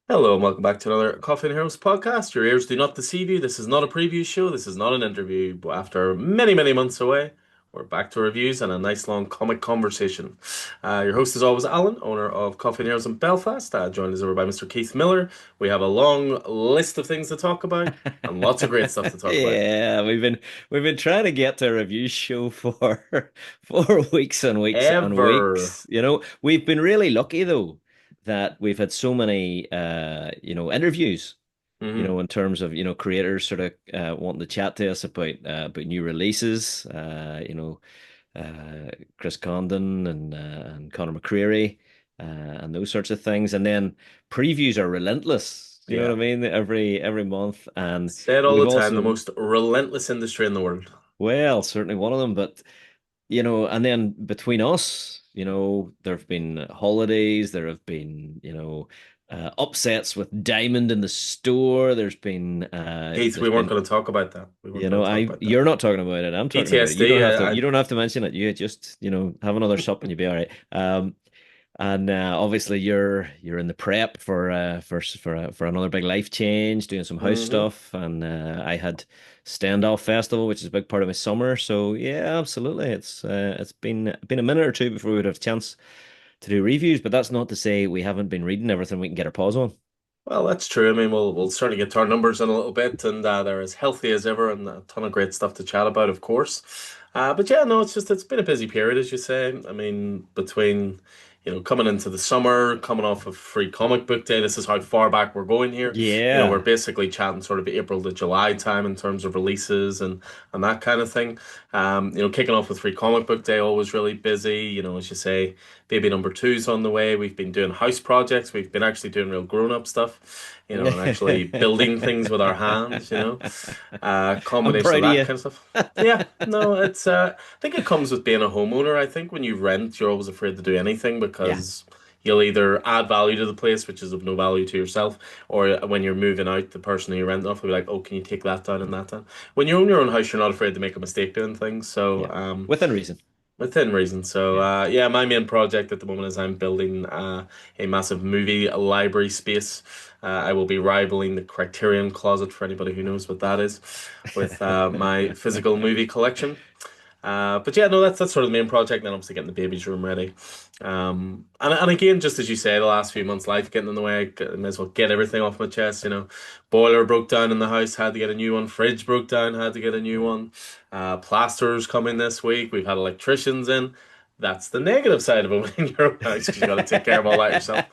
Hello and welcome back to another Coffee and Heroes podcast. Your ears do not deceive you. This is not a preview show. This is not an interview. But after many, many months away, we're back to reviews and a nice long comic conversation. Your host is always Alan, owner of Coffee and Heroes in Belfast, joined as ever by Mr. Keith Miller. We have a long list of things to talk about and lots of great stuff to talk about. Yeah, we've been trying to get to a review show for for weeks and weeks and Ever. weeks. We've been really lucky though that we've had so many interviews, Hmm. in terms of, creators sort of wanting to chat to us about new releases, Chris Condon and Conor McCreary, and those sorts of things. And then previews are relentless. You know what Yeah. I mean? Every month, and Say it all we've the time. The also, most relentless industry in the world. well, certainly one of them. But and then between us, there have been holidays, there have been, upsets with Diamond in the store. Keith, we There's weren't been going to talk about that. We weren't going to talk I about that. you're not talking about it. I'm talking about it. You PTSD. don't have to. You don't have to mention it. You just have another sup and you'll be all right. And obviously you're in the prep for another big life change, doing some house Hmm. stuff, and I had Standoff Festival, which is a big part of my summer. So yeah, absolutely. It's been a minute or two before we would have a chance to do reviews, but that's not to say we haven't been reading everything we can get our paws on. Well, that's true. I mean, we'll certainly get to our numbers in a little bit, and they're as healthy as ever, and a ton of great stuff to chat about, of course. But yeah, no, it's been a busy period, as you say. I mean, between coming into the summer, coming off of Free Comic Book Day, this is how far back we're going here. We're Yeah. basically chatting sort of April to July time in terms of releases and that kind of thing. Kicking off with Free Comic Book Day, always really busy. As you say, baby number two's on the way. We've been doing house projects. We've been actually doing real grown-up stuff, and actually building things with our hands, I'm combination of proud of that you. kind of stuff. Yeah, no, I think it comes with being a homeowner. I think when you rent, you're always afraid to do anything Yeah. because you'll either add value to the place, which is of no value to yourself, or when you're moving out, the person who you rent off will be like, "Oh, can you take that down and that down?" When you own your own house, you're not afraid to make a mistake doing things. So, Yeah. Within reason. within reason. So, Yeah. yeah, my main project at the moment is I'm building a massive movie library space. I will be rivaling the Criterion Closet for anybody who knows what that is, with my physical movie collection. But yeah, no, that's sort of the main project. Then obviously getting the baby's room ready. And again, just as you say, the last few months, life getting in the way. I may as well get everything off my chest. Boiler broke down in the house, had to get a new one. Fridge broke down, had to get a new one. Plasters coming this week. We've had electricians in. That's the negative side of owning your own house because you got to take care of all that yourself.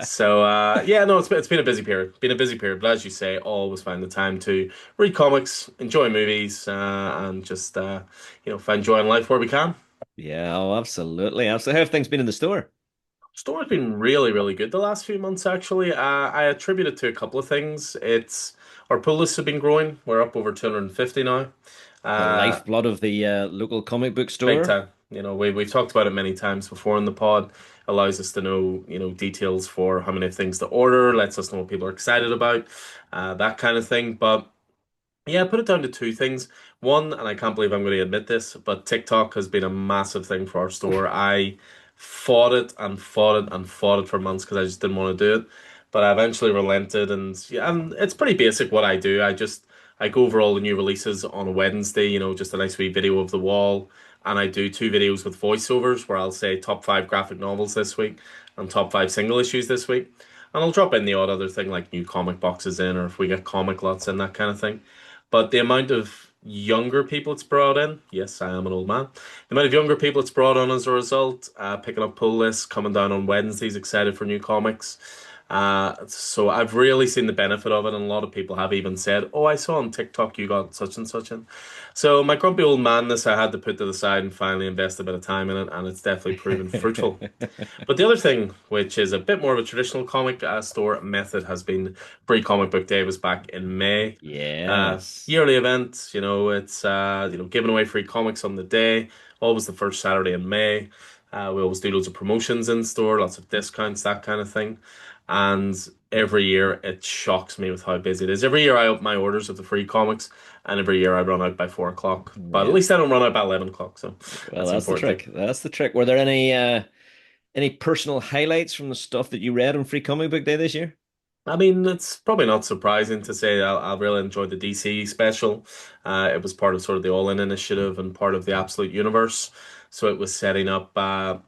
So yeah, no, it's been a busy period. Been a busy period, but as you say, always find the time to read comics, enjoy movies, and just find joy in life where we can. Yeah, oh, absolutely. Absolutely. How have things been in the store? Store's been really, really good the last few months, actually. I attribute it to a couple of things. It's our pull lists have been growing. We're up over 250 now. The Uh, lifeblood of the local comic book Big store. time. We've talked about it many times before in the pod. Allows us to know, details for how many things to order, lets us know what people are excited about, that kind of thing. But yeah, put it down to two things. One, and I can't believe I'm going to admit this, but TikTok has been a massive thing for our store. I fought it and fought it and fought it for months because I just didn't want to do it. But I eventually relented, and yeah, and it's pretty basic what I do. I go over all the new releases on a Wednesday, just a nice wee video of the wall, and I do two videos with voiceovers where I'll say top five graphic novels this week and top five single issues this week. And I'll drop in the odd other thing like new comic boxes in, or if we get comic lots in, that kind of thing. But the amount of younger people it's brought in, yes, I am an old man. The amount of younger people it's brought on as a result, picking up pull lists, coming down on Wednesdays, excited for new comics. So I've really seen the benefit of it, and a lot of people have even said, "Oh, I saw on TikTok you got such and such in." So my grumpy old madness, I had to put to the side and finally invest a bit of time in it, and it's definitely proven fruitful. But the other thing, which is a bit more of a traditional comic store method, has been Free Comic Book Day was back in May. Yes. Yearly event, it's giving away free comics on the day, always the first Saturday in May. We always do loads of promotions in store, lots of discounts, that kind of thing. And every year it shocks me with how busy it is. Every year I open my orders of the free comics, and every year I run out by 4 o'clock. But at Yeah. least I don't run out by 11 o'clock, so Well, that's the that's the important thing. trick. That's the trick. Were there any personal highlights from the stuff that you read on Free Comic Book Day this year? I mean, it's probably not surprising to say I really enjoyed the DC special. It was part of sort of the All In initiative and part of the Absolute Universe. So it was setting up, the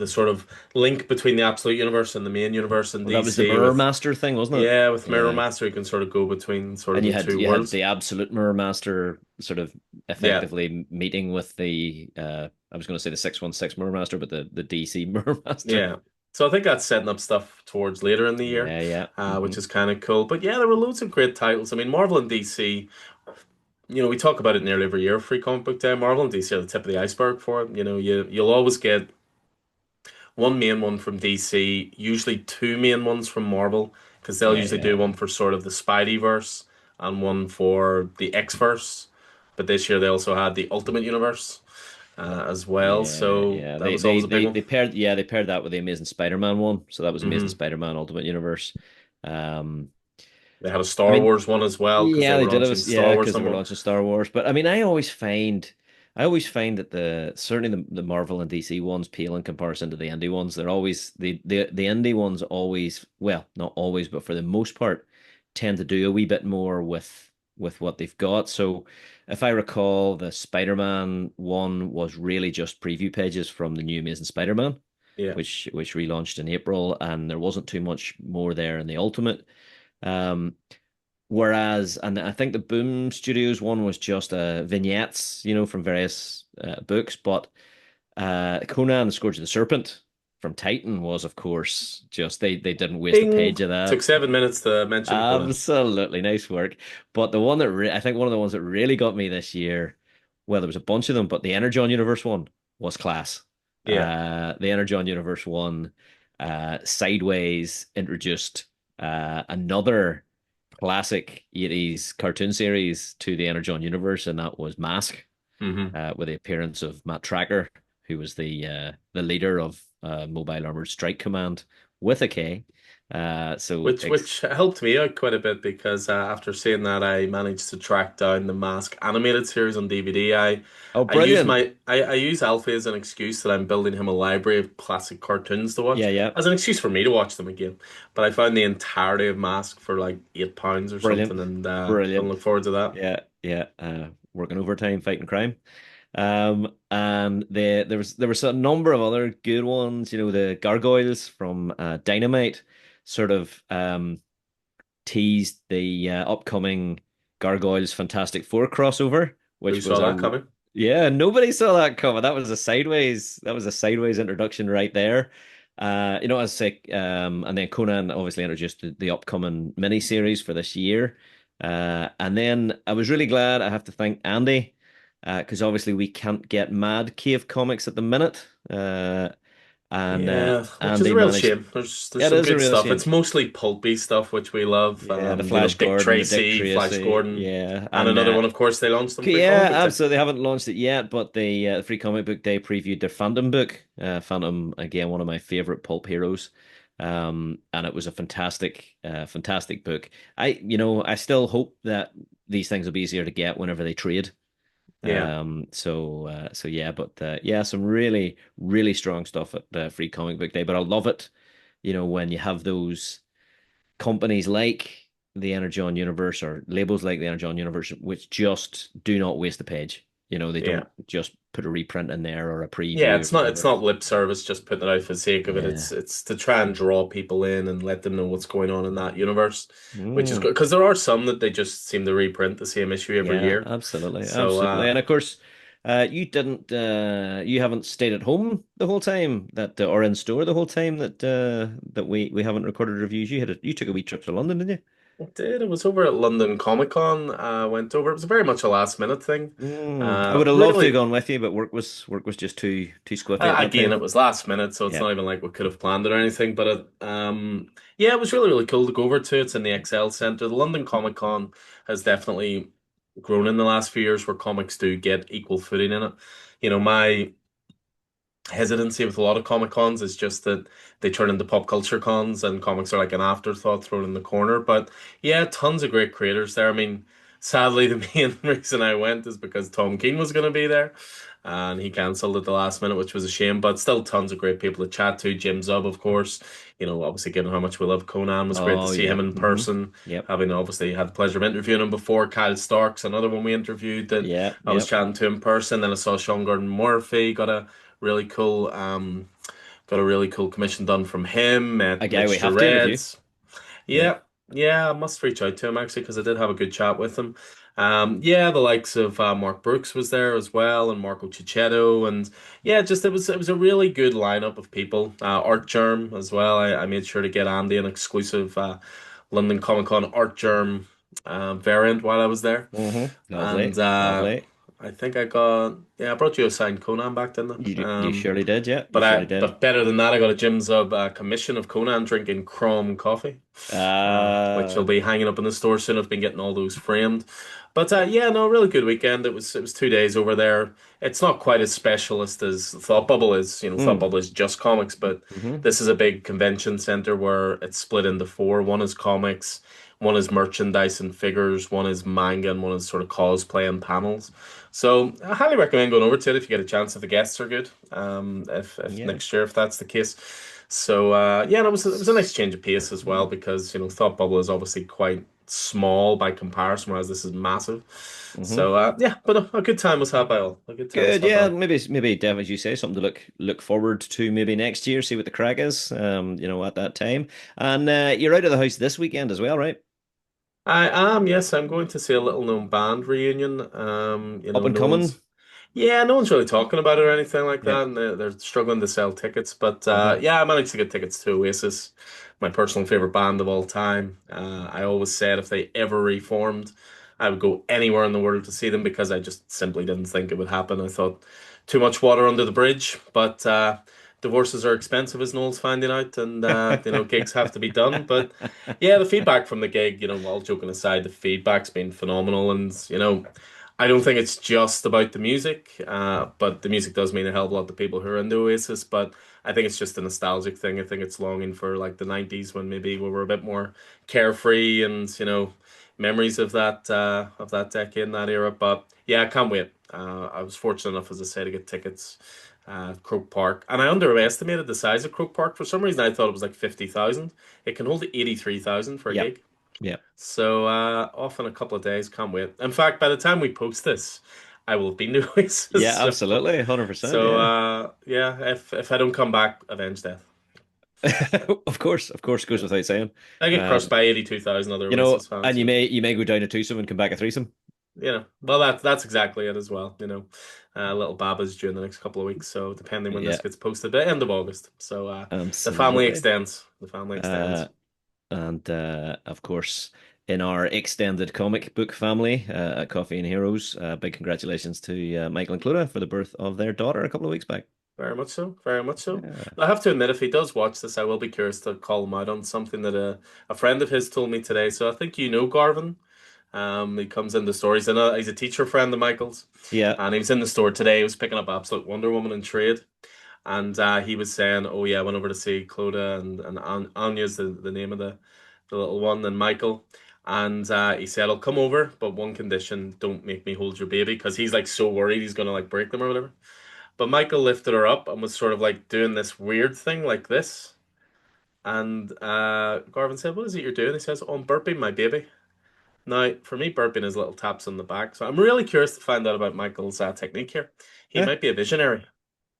sort of link between the Absolute Universe and the main universe in Well, that was the DC Mirror with, Master thing, wasn't it? yeah, with Mirror Yeah. Master, you can sort of go between sort of And the two you had worlds. the absolute Mirror Master sort of Yeah, effectively meeting with the I was going to say the 616 Mirror Master, but the DC Mirror Master. yeah. So I think that's setting up stuff towards later in the year, Yeah, yeah. which is kind of cool. But yeah, there were loads of great titles. I mean, Marvel and DC. We talk about it nearly every year. Free Comic Book Day, Marvel and DC are the tip of the iceberg for it. You'll always get one main one from DC, usually two main ones from Marvel, because they'll Yeah, usually yeah. do one for sort of the Spideyverse and one for the X-verse. But this year they also had the Ultimate Universe as well, Yeah, so yeah. that was always a big one. They paired that with the Amazing Spider-Man one. So that was Amazing Hmm Spider-Man Ultimate Universe. Um They had a I Star mean, Wars one as well because they yeah, they were did launching it. Star Yeah, Wars because they were number one. launching Star Wars. But I mean, I always find that certainly the Marvel and DC ones pale in comparison to the indie ones. They're always the indie ones always, well, not always, but for the most part, tend to do a wee bit more with what they've got. So, if I recall, the Spider-Man one was really just preview pages from the new Amazing Spider-Man, Yeah. which relaunched in April, and there wasn't too much more there in the Ultimate. Um, Whereas, and I think the Boom Studios one was just vignettes, from various books. But Conan, the Scourge of the Serpent from Titan was, of course, just they didn't waste a Bing! page of Took that. 7 minutes to mention Conan. Absolutely nice work. But the one that I think one of the ones that really got me this year, well, there was a bunch of them, but the Energon Universe one was class. Yeah. The Energon Universe one, Sideways introduced another classic 80s cartoon series to the Energon universe, and that was Mask, Hmm with the appearance of Matt Tracker, who was the leader of Mobile Armored Strike Command with a K. So Which helped me out quite a bit because after seeing that, I managed to track down the Mask animated series on DVD. oh, I use brilliant. I use Alfie as an excuse that I'm building him a library of classic cartoons to Yeah, watch, yeah. as an excuse for me to watch them again. But I found the entirety of Mask for like £8 or Brilliant. something, and gonna Brilliant. look forward to that. Yeah, yeah. Working overtime, fighting crime. And there was a number of other good ones. The gargoyles from Dynamite sort of teased the upcoming Gargoyles Fantastic Four crossover, Who which saw was that coming? yeah, nobody saw that coming. That was a sideways introduction right there. As I say, and then Conan obviously introduced the upcoming miniseries for this year. And then I was really glad, I have to thank Andy, because obviously we can't get Mad Cave Comics at the minute. And Yeah, which is Andy a real managed. shame. There's It some is a good real stuff. shame. It's mostly pulpy stuff, which we love. Yeah, the Flash Dick Gordon, the Dick Tracy, Flash Tracy, Gordon, yeah, and and another one, of course, they launched them Free yeah, Comic Book Day. absolutely. They haven't launched it yet, but the Free Comic Book Day previewed their Phantom book. Phantom, again, one of my favorite pulp heroes. And it was a fantastic book. I still hope that these things will be easier to get whenever they trade. Yeah, So yeah, but yeah, some really, really strong stuff at Free Comic Book Day. But I love it, when you have those companies like the Energon Universe or labels like the Energon Universe, which just do not waste a page. They yeah. don't just put a reprint in there or a Yeah, preview or it's whatever. not lip service, just putting it out for the sake of it. Yeah. It's to try and draw people in and let them know what's going on in that universe, which is Mm, good because there are some that they just seem to reprint the same issue every yeah, year. absolutely. So Absolutely. And of course, you haven't stayed at home the whole time or in store the whole time that we haven't recorded reviews. You took a wee trip to London, didn't it did. It was over at London Comic Con. Went over. It was very much a last minute thing. you? I would have loved to have Really, gone with you, but work was just too squiffy at that again, time. it was last minute, so it's Yeah. not even like we could have planned it or anything. But yeah, it was really, really cool to go over to. It's in the XL Centre. The London Comic Con has definitely grown in the last few years, where comics do get equal footing in it. My hesitancy with a lot of Comic Cons is just that they turn into pop culture cons and comics are like an afterthought thrown in the corner. But yeah, tons of great creators there. I mean, sadly, the main reason I went is because Tom Keane was going to be there. and he cancelled at the last minute, which was a shame. But still, tons of great people to chat to. Jim Zub, of course. Obviously, given how much we love Conan, it was great to Oh see him yeah. in Hmm. person. Yep. Having obviously had the pleasure of interviewing him before. Kyle Stark's another one we interviewed that Yeah. I was Yep. chatting to in person. Then I saw Sean Gordon Murphy, really cool got a really cool commission done from him. A Met guy we Mitch have to interview. Reds. Yeah. Yeah, yeah, I must reach out to him actually because I did have a good chat with him. Yeah, the likes of Mark Brooks was there as well, and Marco Cicchetto, and yeah, just it was a really good lineup of people. Art Germ as well. I made sure to get Andy an exclusive London Comic Con Art Germ variant while I was there, and Lovely. Lovely. I think I brought you a signed Conan back, didn't I? You surely did. Yeah. You surely did. But better than that, I got a Jim Zub commission of Conan drinking Chrome coffee, which will Uh. be hanging up in the store soon. I've been getting all those framed. But yeah, no, really good weekend. It was 2 days over there. It's not quite as specialist as Thought Bubble is. Thought Mm. Bubble is just comics, but Hmm. this is a big convention center where it's split into four. One is comics, one is merchandise and figures, one is manga, and one is sort of cosplay and panels. So I highly recommend going over to it if you get a chance, if the guests are good. If Yeah. next year, if that's the case. So yeah, and it was a nice change of pace as well because Thought Bubble is obviously quite small by comparison, whereas this is massive. Hmm. So yeah, but a good time was had by all. A good time was Good. had by Yeah. all. Maybe Dev, as you say, something to look forward to maybe next year. See what the crack is. At that time. And you're out of the house this weekend as well, right? I am, yes, I'm going to see a little known band reunion. Up and No coming. one's Yeah, no one's really talking about it or anything like Yeah. that, and they're struggling to sell tickets. But Hmm. yeah, I managed to get tickets to Oasis, my personal favorite band of all time. I always said if they ever reformed, I would go anywhere in the world to see them because I just simply didn't think it would happen. I thought too much water under the bridge, but divorces are expensive, as Noel's finding out, and gigs have to be done. But yeah, the feedback from the gig, all joking aside, the feedback's been phenomenal, and I don't think it's just about the music, but the music does mean a hell of a lot to people who are into Oasis. But I think it's just a nostalgic thing. I think it's longing for like the 90s when maybe we were a bit more carefree and, memories of that decade and that era. But yeah, I can't wait. I was fortunate enough, as I say, to get tickets at Croke Park. And I underestimated the size of Croke Park. For some reason, I thought it was like 50,000. It can hold 83,000 for a Yep. gig. Yep. So off in a couple of days, can't wait. In fact, by the time we post this, I will have been to Oasis. Yeah, absolutely. 100%. So Yeah. yeah, if I don't come back, avenge death. Of course, goes without saying. I get crushed Um, by 82,000 other Oasis and fans. you may go down a twosome and come back a threesome. Well, that's exactly it as well. Little Baba's due in the next couple of weeks, so depending when this Yeah, gets posted, the end of August. So the family absolutely. extends. The family Uh, extends. and of course, in our extended comic book family at Coffee and Heroes, big congratulations to Michael and Clodagh for the birth of their daughter a couple of weeks back. Very much so. Very much so. Yeah. I have to admit, if he does watch this, I will be curious to call him out on something that a friend of his told me today. So I think Garvin. He comes in the store. He's a teacher friend of Michael's, Yeah. and he was in the store today. He was picking up Absolute Wonder Woman in trade, and he was saying, "Oh yeah, I went over to see Clodagh and Anya's the name of the little one, and Michael." And he said, "I'll come over, but one condition: don't make me hold your baby," because he's like so worried he's gonna like break them or whatever. But Michael lifted her up and was sort of like doing this weird thing like this. And Garvin said, "What is it you're doing?" He says, "Oh, I'm burping my baby." Now, for me, burping is little taps on the back. So I'm really curious to find out about Michael's technique here. He Yeah. might be a visionary.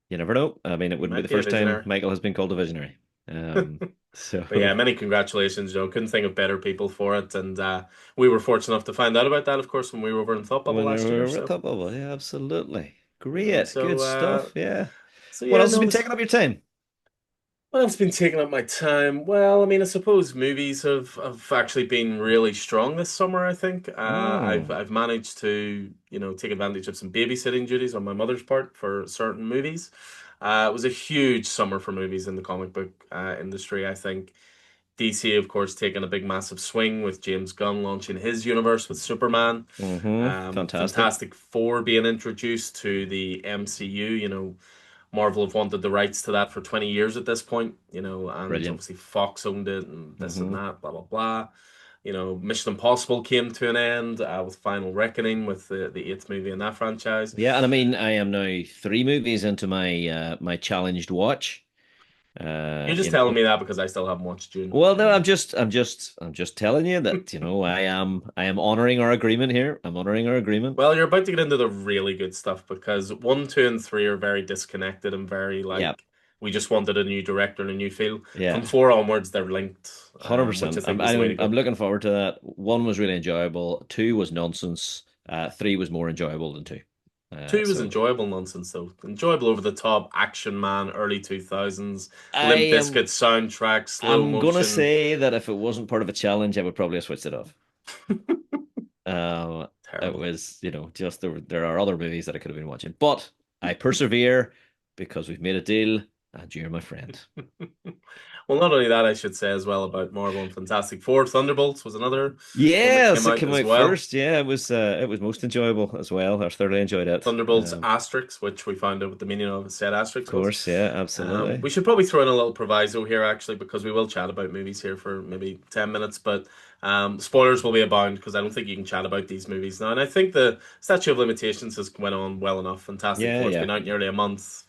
You never know. I mean, it He wouldn't be might the be a first time visionary. Michael has been called a visionary. But yeah, So many congratulations, Joe. Couldn't think of better people for it. And we were fortunate enough to find out about that, of course, when we were over in Thought Bubble when last year. we're at So, top bubble, yeah, absolutely. you know, Great. Good so stuff. Yeah. What yeah, else has no, been this taking up your time? What else been taking up my time? Well, I mean, I suppose movies have actually been really strong this summer, I think. Mm. I've managed to, take advantage of some babysitting duties on my mother's part for certain movies. It was a huge summer for movies in the comic book industry, I think. DC, of course, taking a big massive swing with James Gunn launching his universe with Superman. Fantastic. Fantastic Four being introduced to the MCU, Marvel have wanted the rights to that for 20 years at this point, and Brilliant. obviously Fox owned it and this and Hmm. that, blah, blah, blah. Mission Impossible came to an end with Final Reckoning with the eighth movie in that franchise. Yeah, and I mean, I am now three movies into my my challenged watch. You're just You telling know, me that because I still haven't watched June. well, no, I'm just telling you that, I am honoring our agreement here. I'm honoring our agreement. Well, you're about to get into the really good stuff because one, two, and three are very disconnected and very Yeah, like we just wanted a new director and a new feel. From yeah, four onwards, they're linked, which I 100%. think is the way to I'm go. looking forward to that. One was really enjoyable. Two was nonsense. Three was more enjoyable than two. Two was So enjoyable nonsense though, enjoyable over the top action man, early 2000s, I Limp am Bizkit soundtrack, slow I'm gonna motion, say that if it wasn't part of a challenge, I would probably have switched it off. It terrible. was, just there are other movies that I could have been watching, but I persevere because we've made a deal, and you're my friend. Well, not only that, I should say as well about Marvel and Fantastic Four. Thunderbolts was another one that came Yes, it out came as out well. first. Yeah, it was most enjoyable as well. I thoroughly enjoyed it. Thunderbolts Asterix, which we found out what the meaning of said Of Asterix was. course, yeah, absolutely. We should probably throw in a little proviso here, actually, because we will chat about movies here for maybe 10 minutes, but spoilers will be abound because I don't think you can chat about these movies now. And I think the statute of limitations has went on well enough. Fantastic Yeah, Four's yeah, been out nearly a month.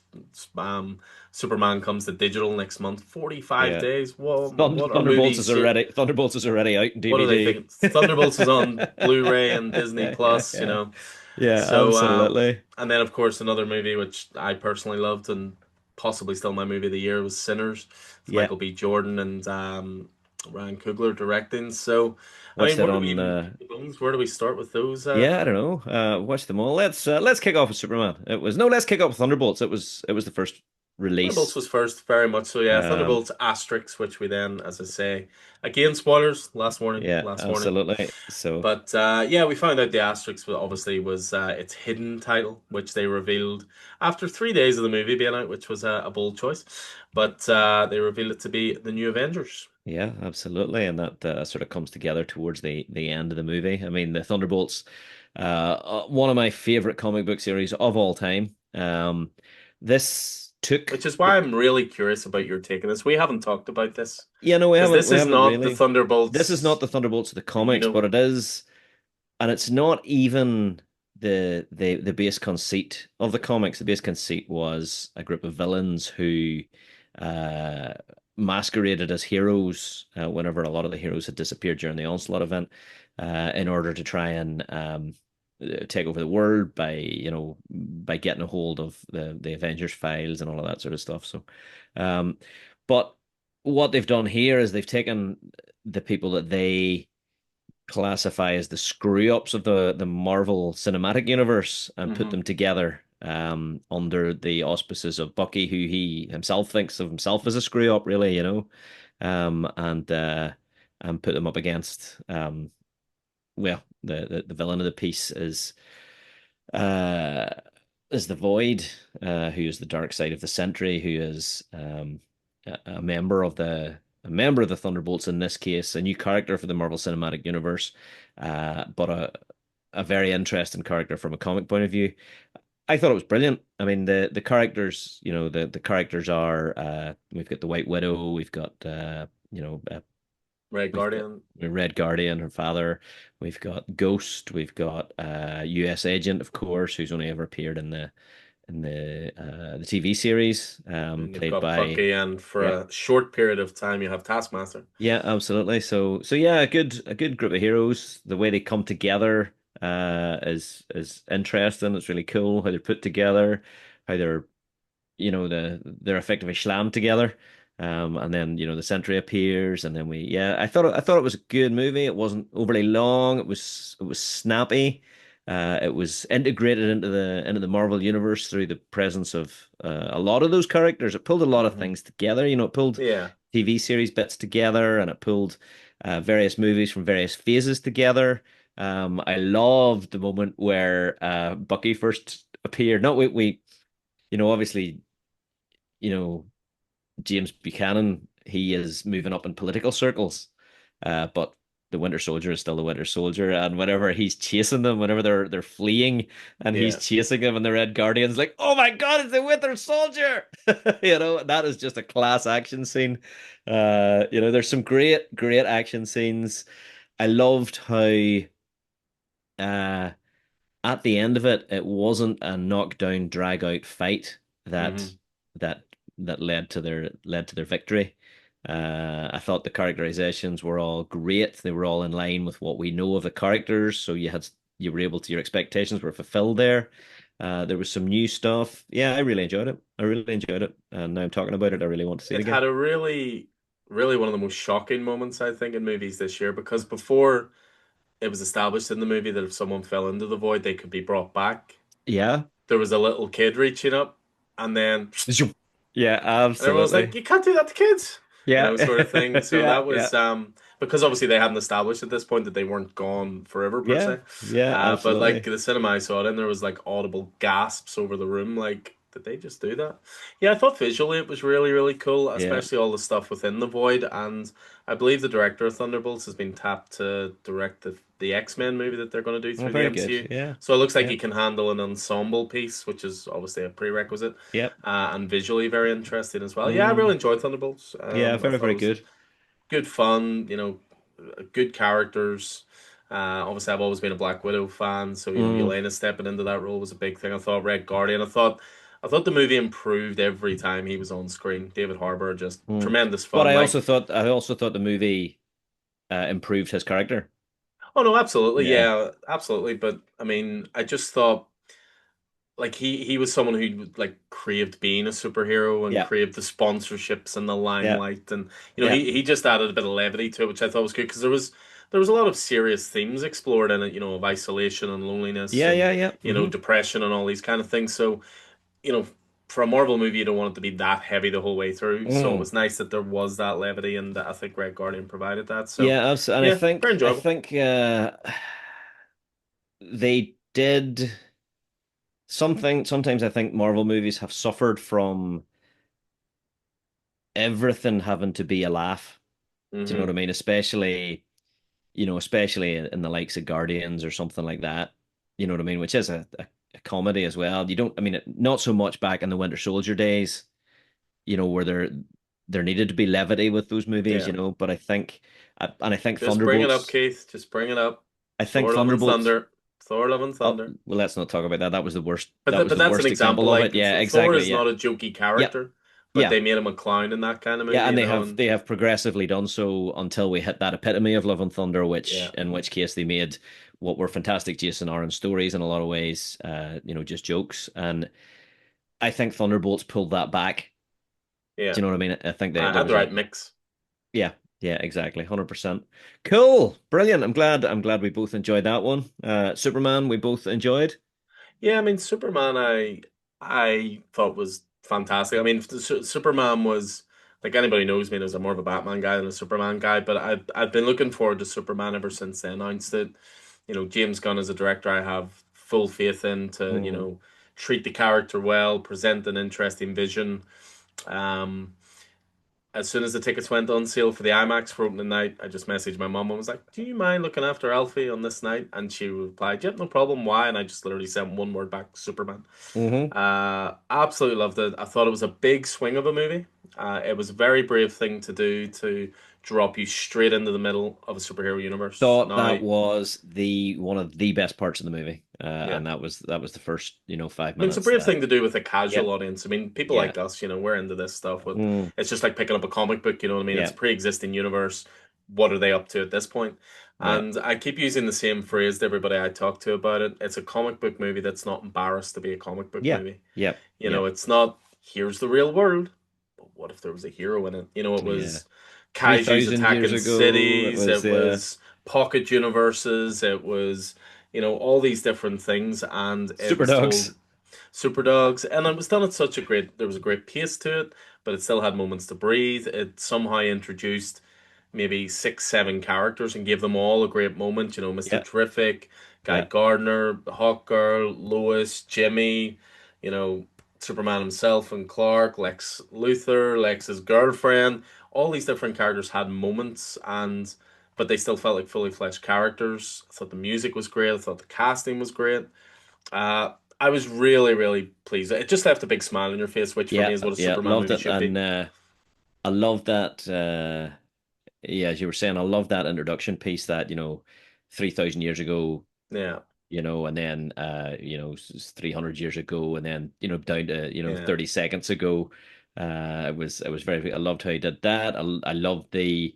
Um, Superman comes to digital next month. 45 yeah. days. Whoa, what are movies? Thunderbolts is already out in What are they DVD. thinking? Thunderbolts is on Blu-ray and Disney Plus, you Yeah, know. yeah, So, absolutely. and then of course another movie which I personally loved and possibly still my movie of the year was Sinners. It's Yeah, Michael B. Jordan and Ryan Coogler directing. So, I watched mean, it where do we on. even pick the bones? Where do we start with those? Yeah, I don't know. Watch them all. Let's kick off with Superman. It was no, let's kick off with Thunderbolts. It was the first Thunderbolts release. was first, very much so. Yeah, Um, Thunderbolts Asterix, which we then, as I say, again spoilers. Last warning. yeah, Last warning. absolutely. So But yeah, we found out the Asterix obviously was its hidden title, which they revealed after 3 days of the movie being out, which was a bold choice. But they revealed it to be the New Avengers, yeah, absolutely, and that sort of comes together towards the end of the movie. I mean, the Thunderbolts, one of my favorite comic book series of all time. This took, which is why I'm really curious about your take on this. We haven't talked about this yeah, no, because this we is haven't not the really. This is not Thunderbolts the Thunderbolts of the that you comics, know. but it is. And it's not even the base conceit of the comics. The base conceit was a group of villains who uh, masqueraded as heroes whenever a lot of the heroes had disappeared during the Onslaught event, in order to try and take over the world by by getting a hold of the Avengers files and all of that sort of stuff. So, um, but what they've done here is they've taken the people that they classify as the screw ups of the Marvel Cinematic Universe and put Hmm. them together under the auspices of Bucky, who he himself thinks of himself as a screw up, really, um, and uh, and put them up against well, the villain of the piece uh, is the Void, who is the dark side of the Sentry, who is a member of the Thunderbolts in this case, a new character for the Marvel Cinematic Universe, but a very interesting character from a comic point of view. I thought it was brilliant. I mean, the characters, the characters are we've got the White Widow, we've got Red we've got Guardian. Red Guardian, her father. We've got Ghost. We've got U.S. Agent, of course, who's only ever appeared in the TV series, And you've played got by Bucky, and for yeah, a short period of time, you have Taskmaster. yeah, absolutely. So yeah, a good group of heroes. The way they come together is interesting. It's really cool how they're put together, how they're effectively slammed together. And then the Sentry appears, and then I thought it was a good movie. It wasn't overly long. It was snappy. It was integrated into the Marvel universe through the presence of a lot of those characters. It pulled a lot of Hmm. things together. It pulled Yeah. TV series bits together, and it pulled various movies from various phases together. I loved the moment where Bucky first appeared. No, obviously, you know, James Buchanan, he is moving up in political circles, but the Winter Soldier is still the Winter Soldier, and whenever he's chasing them, whenever they're fleeing, and he's Yeah. chasing them, and the Red Guardian's like, "Oh my God, it's the Winter Soldier!" That is just a class action scene. There's some great action scenes. I loved how uh at the end of it, it wasn't a knockdown, drag out fight that Hmm. that that led to their victory. I thought the characterizations were all great. They were all in line with what we know of the characters. So you were able to your expectations were fulfilled there. There was some new stuff. Yeah, I really enjoyed it. I really enjoyed it. And now I'm talking about it, I really want to see it It again. had a really one of the most shocking moments, I think, in movies this year because before it was established in the movie that if someone fell into the void, they could be brought back. Yeah. There was a little kid reaching up, and then Zoom. Yeah, and everyone's like, absolutely. "You can't do that to kids," Yeah. sort of thing. So Yeah, that yeah. was because obviously they hadn't established at this point that they weren't gone forever per Yeah. se. Yeah, But like absolutely. the cinema I saw it in, there was like audible gasps over the room. Like, did they just do that? Yeah, I thought visually it was really cool, Yeah. especially all the stuff within the void. And I believe the director of Thunderbolts has been tapped to direct the X-Men movie that they're going to do Oh, through the very good. MCU. Yeah. So it looks like Yeah. he can handle an ensemble piece, which is obviously a prerequisite, Yep. and visually very interesting as well. Yeah, I really Mm. enjoyed Thunderbolts. Yeah, I very, thought it very was good. good fun, good characters. Obviously, I've always been a Black Widow fan, so Mm. Yelena stepping into that role was a big thing. I thought Red Guardian. I thought the movie improved every time he was on screen. David Harbour just Mm. tremendous But fun. Like, I also thought the movie improved his character. oh no, absolutely, Yeah. yeah, absolutely. But I mean, I just thought like he was someone who like craved being a superhero and Yeah. craved the sponsorships and the Yeah. limelight, and Yeah. he just added a bit of levity to it, which I thought was good because there was a lot of serious themes explored in it, of isolation and loneliness Yeah. and Yeah. Yeah. depression and all these kind of things. So you know for a Marvel movie you don't want it to be that heavy the whole way through, so it Mm. was nice that there was that levity, and I think Red Guardian provided that. So Yeah. And yeah, very I enjoyable. think they did something. Sometimes I think Marvel movies have suffered from everything having to be a laugh. Do you know what I Hmm. mean? Especially in the likes of Guardians or something like that. You know what I mean? Which is a comedy as well. You don't, I mean, not so much back in the Winter Soldier days, where there needed to be levity with those movies, Yeah, but I think just bring it up, Thunderbolts, Keith, just bring it up. I think Thor Love and Thunderbolts, Thunder. Thor Love and oh, Thunder. well, let's not talk about that. That was the worst. But That was but the that's an worst example. example of Like it. Yeah, Thor exactly. is Yeah. not a jokey Yep. character, but Yeah. they made him a clown in that kind of Yeah, movie, and and they have progressively done so until we hit that epitome of Love and Thunder, yeah, which in which case they made what were fantastic Jason Aaron stories in a lot of ways, just jokes. And I think Thunderbolts pulled that back. yeah, Do you know what I mean? I think that there had the was a right mix. yeah, yeah, exactly, 100%. Cool, brilliant. I'm glad we both enjoyed that one. Superman, we both enjoyed. Yeah, I mean Superman, I thought was fantastic. I mean Superman was like anybody knows me, as I'm more of a Batman guy than a Superman guy, but I've been looking forward to Superman ever since they announced it. James Gunn as a director, I have full faith in to Mm, treat the character well, present an interesting vision. Um, as soon as the tickets went on sale for the IMAX for opening night, I just messaged my mum and was like, "Do you mind looking after Alfie on this night?" And she replied, "Yep, no problem. Why?" And I just literally sent one word back, Superman. hmm Absolutely loved it. I thought it was a big swing of a movie. It was a very brave thing to do to drop you straight into the middle of a superhero universe. Thought Now, that was the one of the best parts of the movie, yeah. and that was the first 5 It's a minutes brave that thing to do with a casual yep, audience. I mean, people yeah, like us, we're into this stuff. But mm, it's just like picking up a comic book. You know what I mean? It's yeah, a pre-existing universe. What are they up to at this point? yeah, And I keep using the same phrase to everybody I talk to about it. It's a comic book movie that's not embarrassed to be a comic book yeah, movie. yeah, yeah, It's not here's the real world, but what if there was a hero in it? It yeah. was Three kaiju's thousand years attacking ago, it cities. was It was pocket universes. It was all these different things, and it Super was Dogs. told super dogs, and it was done at such a great. There was a great pace to it, but it still had moments to breathe. It somehow introduced maybe six, seven characters and gave them all a great moment. Mr. Yeah, Terrific, Guy yeah, Gardner, Hawk Girl, Lois, Jimmy. You know, Superman himself and Clark, Lex Luthor, Lex's girlfriend. All these different characters had moments, and but they still felt like fully fleshed characters. I thought the music was great. I thought the casting was great. I was really pleased. It just left a big smile on your face, which for me yeah, is what a yeah. Superman Loved movie it, should be. and I loved that. yeah, as you were saying, I love that introduction piece that, 3,000 years ago, Yeah, and then 300 years ago, and then down to 30 seconds ago. It was very, I loved how he did that. I loved the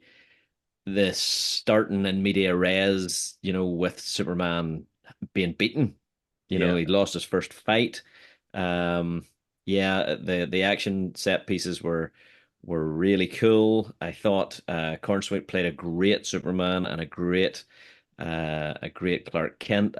starting in media res, with Superman being beaten. yeah, He lost his first fight. Um, yeah, the action set pieces were really cool. I thought Cornsweet played a great Superman and a great Clark Kent.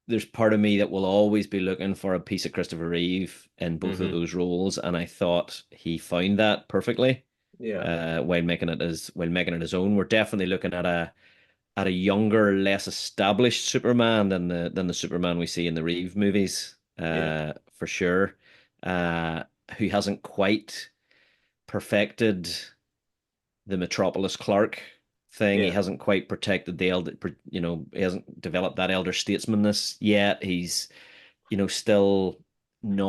There's part of me that will always be looking for a piece of Christopher Reeve in both of hmm those roles, and I thought he found that perfectly yeah, while making it his own. We're definitely looking at a younger, less established Superman than the Superman we see in the Reeve movies, yeah, for sure. Uh, who hasn't quite perfected the Metropolis Clark thing. He yeah. hasn't quite protected the elder, he hasn't developed that elder statesmanness yet. He's, still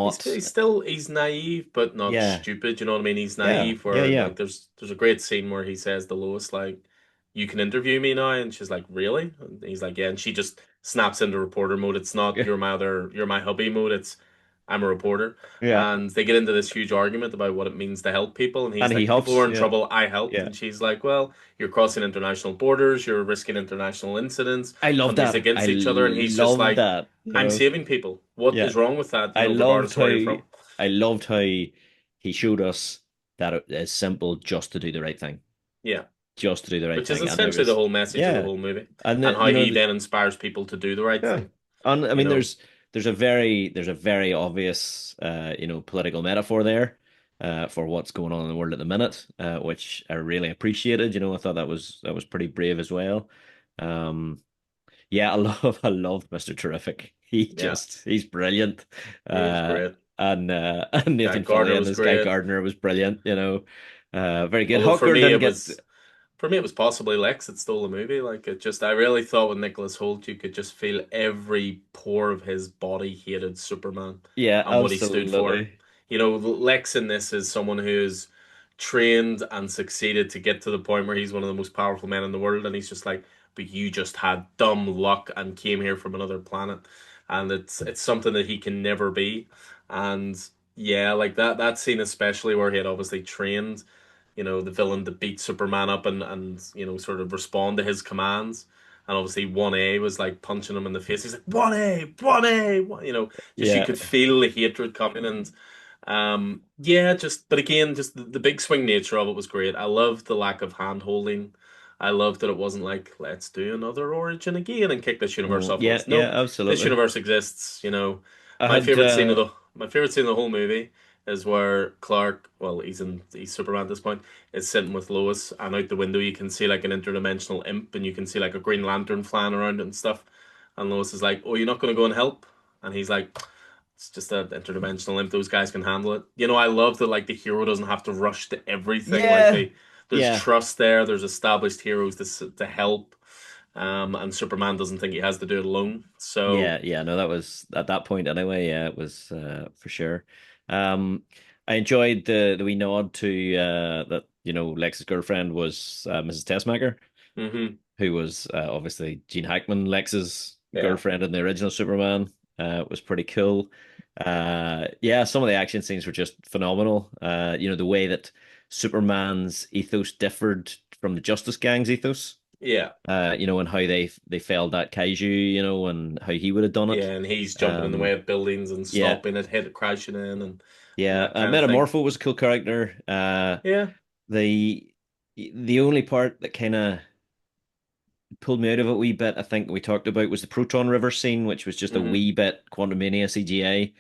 He's not. he's still he's naive but not Yeah, stupid. You know what I mean? He's yeah, naive yeah, where yeah, like there's a great scene where he says to Lois like, "You can interview me now," and she's like, "Really?" And he's like, "Yeah," and she just snaps into reporter mode. It's not you're my hubby mode. It's I'm a reporter, yeah. and they get into this huge argument about what it means to help people. And And he's he like, "People who helps. are in Yeah, trouble, I helped," yeah. and she's like, "Well, you're crossing international borders. You're risking international incidents, I love countries that. I against each other," and he's just love like, that. "I'm saving people. What Yeah. is wrong with that? You I know, loved regardless of how where you're from." I loved how he showed us that it is simple just to do the right thing, Yeah. just to do the right Which is thing, and it essentially the was, whole message of the yeah, whole movie, and and how you know he then inspires people to do the right yeah, thing. and I You mean, know, there's a very obvious political metaphor there, for what's going on in the world at the minute, which I really appreciated. I thought that was pretty brave as well. Um, Yeah, I loved Mr. Terrific. yeah, He's brilliant. he is Uh, great. and Guy Nathan Gardner Fillion was as Guy great. Gardner was brilliant. Very good. Although Hooker didn't get. for me it was possibly Lex that stole the movie. Like it just, I really thought with Nicholas Hoult, you could just feel every pore of his body hated Superman Yeah, and what he stood for. absolutely. You know, Lex in this is someone who's trained and succeeded to get to the point where he's one of the most powerful men in the world, and he's just like, but you just had dumb luck and came here from another planet, and it's something that he can never be. And yeah, like that scene especially where he had obviously trained, the villain to beat Superman up and sort of respond to his commands. And obviously 1A was like punching him in the face. He's like 1A, 1A, just you Yeah. could feel the hatred coming. And yeah, just but again, just the big swing nature of it was great. I loved the lack of hand holding. I loved that it wasn't like, let's do another origin again and kick this universe off. Yeah, It's yeah, nope, this absolutely. universe exists. I My had favorite scene of the whole movie is where Clark, well, he's Superman at this point, is sitting with Lois, and out the window you can see like an interdimensional imp, and you can see like a Green Lantern flying around and stuff. And Lois is like, "Oh, you're not going to go and help?" And he's like, "It's just an interdimensional imp. Those guys can handle it." I love that like the hero doesn't have to rush to everything. Like yeah, there's yeah. trust there. There's established heroes to help. And Superman doesn't think he has to do it alone. So, Yeah, yeah, no, that was at that point anyway. Yeah, it was, for sure. Um, I enjoyed the wee nod to, that Lex's girlfriend was, Mrs. Tessmacher, hmm who was, obviously Gene Hackman, Lex's yeah, girlfriend in the original Superman. Was pretty cool. Yeah, some of the action scenes were just phenomenal. The way that Superman's ethos differed from the Justice Gang's ethos. yeah. And how they failed that kaiju, and how he would have done it. Yeah, and he's jumping in the way Um, of buildings and yeah, stopping it, hit crashing in, and yeah. that kind of thing. Metamorpho was a cool character. Yeah. The the only part that kind of pulled me out of it a wee bit, I think we talked about, was the Proton River scene, which was just a hmm wee bit Quantum Mania CGI.